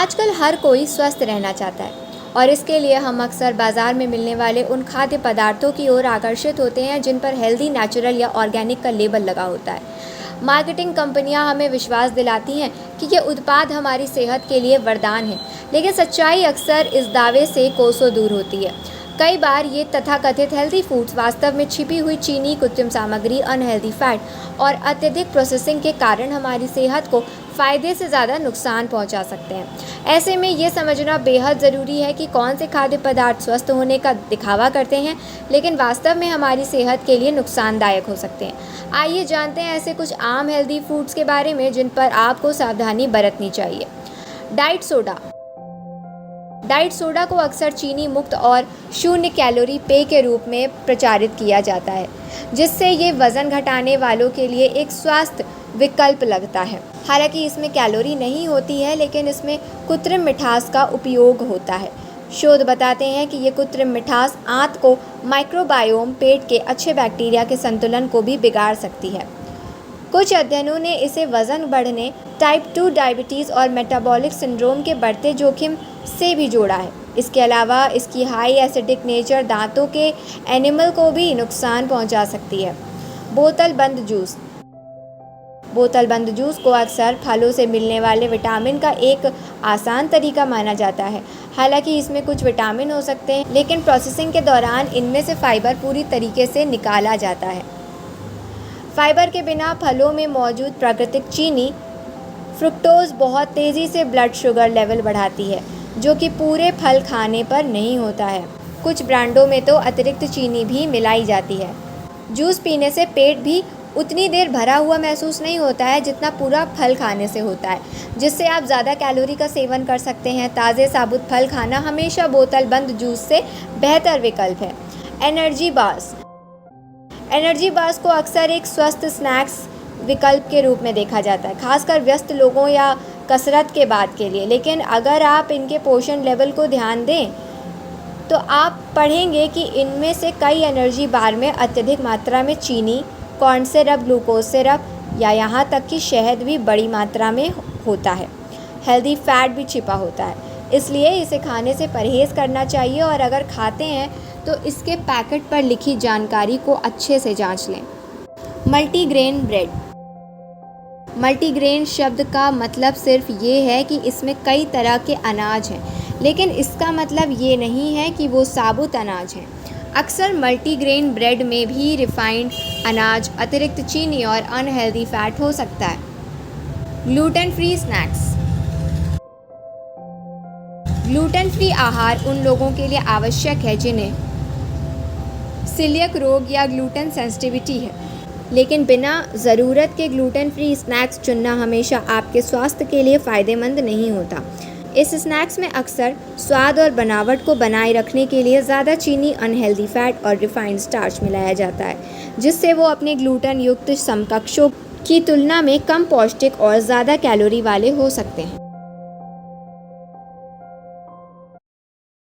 आजकल हर कोई स्वस्थ रहना चाहता है और इसके लिए हम अक्सर बाज़ार में मिलने वाले उन खाद्य पदार्थों की ओर आकर्षित होते हैं जिन पर हेल्दी, नेचुरल या ऑर्गेनिक का लेबल लगा होता है। मार्केटिंग कंपनियां हमें विश्वास दिलाती हैं कि ये उत्पाद हमारी सेहत के लिए वरदान है, लेकिन सच्चाई अक्सर इस दावे से कोसों दूर होती है। कई बार ये तथाकथित हेल्दी फूड्स वास्तव में छिपी हुई चीनी, कृत्रिम सामग्री, अनहेल्दी फैट और अत्यधिक प्रोसेसिंग के कारण हमारी सेहत को फ़ायदे से ज़्यादा नुकसान पहुंचा सकते हैं। ऐसे में ये समझना बेहद ज़रूरी है कि कौन से खाद्य पदार्थ स्वस्थ होने का दिखावा करते हैं लेकिन वास्तव में हमारी सेहत के लिए नुकसानदायक हो सकते हैं। आइए जानते हैं ऐसे कुछ आम हेल्दी फूड्स के बारे में जिन पर आपको सावधानी बरतनी चाहिए। Diet soda. डाइट सोडा को अक्सर चीनी मुक्त और शून्य कैलोरी पेय के रूप में प्रचारित किया जाता है, जिससे ये वज़न घटाने वालों के लिए एक स्वास्थ्य विकल्प लगता है। हालांकि इसमें कैलोरी नहीं होती है, लेकिन इसमें कृत्रिम मिठास का उपयोग होता है। शोध बताते हैं कि ये कृत्रिम मिठास आंत को माइक्रोबायोम, पेट के अच्छे बैक्टीरिया के संतुलन को भी बिगाड़ सकती है। कुछ अध्ययनों ने इसे वज़न बढ़ने, टाइप 2 डायबिटीज़ और मेटाबॉलिक सिंड्रोम के बढ़ते जोखिम से भी जोड़ा है। इसके अलावा इसकी हाई एसिडिक नेचर दांतों के एनिमल को भी नुकसान पहुंचा सकती है। बोतल बंद जूस को अक्सर फलों से मिलने वाले विटामिन का एक आसान तरीका माना जाता है। हालांकि इसमें कुछ विटामिन हो सकते हैं, लेकिन प्रोसेसिंग के दौरान इनमें से फाइबर पूरी तरीके से निकाला जाता है। फाइबर के बिना फलों में मौजूद प्राकृतिक चीनी फ्रुक्टोज बहुत तेज़ी से ब्लड शुगर लेवल बढ़ाती है, जो कि पूरे फल खाने पर नहीं होता है। कुछ ब्रांडों में तो अतिरिक्त चीनी भी मिलाई जाती है। जूस पीने से पेट भी उतनी देर भरा हुआ महसूस नहीं होता है जितना पूरा फल खाने से होता है, जिससे आप ज़्यादा कैलोरी का सेवन कर सकते हैं। ताज़े साबुत फल खाना हमेशा बोतल बंद जूस से बेहतर विकल्प है। एनर्जी बार्स को अक्सर एक स्वस्थ स्नैक्स विकल्प के रूप में देखा जाता है, खासकर व्यस्त लोगों या कसरत के बाद के लिए। लेकिन अगर आप इनके पोषण लेवल को ध्यान दें तो आप पढ़ेंगे कि इनमें से कई एनर्जी बार में अत्यधिक मात्रा में चीनी, कॉर्न सिरप, ग्लूकोज सिरप या यहाँ तक कि शहद भी बड़ी मात्रा में होता है। हेल्दी फैट भी छिपा होता है, इसलिए इसे खाने से परहेज़ करना चाहिए और अगर खाते हैं तो इसके पैकेट पर लिखी जानकारी को अच्छे से जांच लें। Multigrain bread. मल्टीग्रेन शब्द का मतलब सिर्फ ये है कि इसमें कई तरह के अनाज हैं, लेकिन इसका मतलब ये नहीं है कि वो साबुत अनाज हैं। अक्सर मल्टीग्रेन ब्रेड में भी रिफाइंड अनाज, अतिरिक्त चीनी और अनहेल्दी फैट हो सकता है। Gluten free snacks. Gluten free आहार उन लोगों के लिए आवश्यक है जिन्हें सीलियक रोग या ग्लूटेन सेंसिटिविटी है, लेकिन बिना ज़रूरत के ग्लूटेन फ्री स्नैक्स चुनना हमेशा आपके स्वास्थ्य के लिए फ़ायदेमंद नहीं होता। इस स्नैक्स में अक्सर स्वाद और बनावट को बनाए रखने के लिए ज़्यादा चीनी, अनहेल्दी फैट और रिफाइंड स्टार्च मिलाया जाता है, जिससे वो अपने ग्लूटेन युक्त समकक्षों की तुलना में कम पौष्टिक और ज़्यादा कैलोरी वाले हो सकते हैं।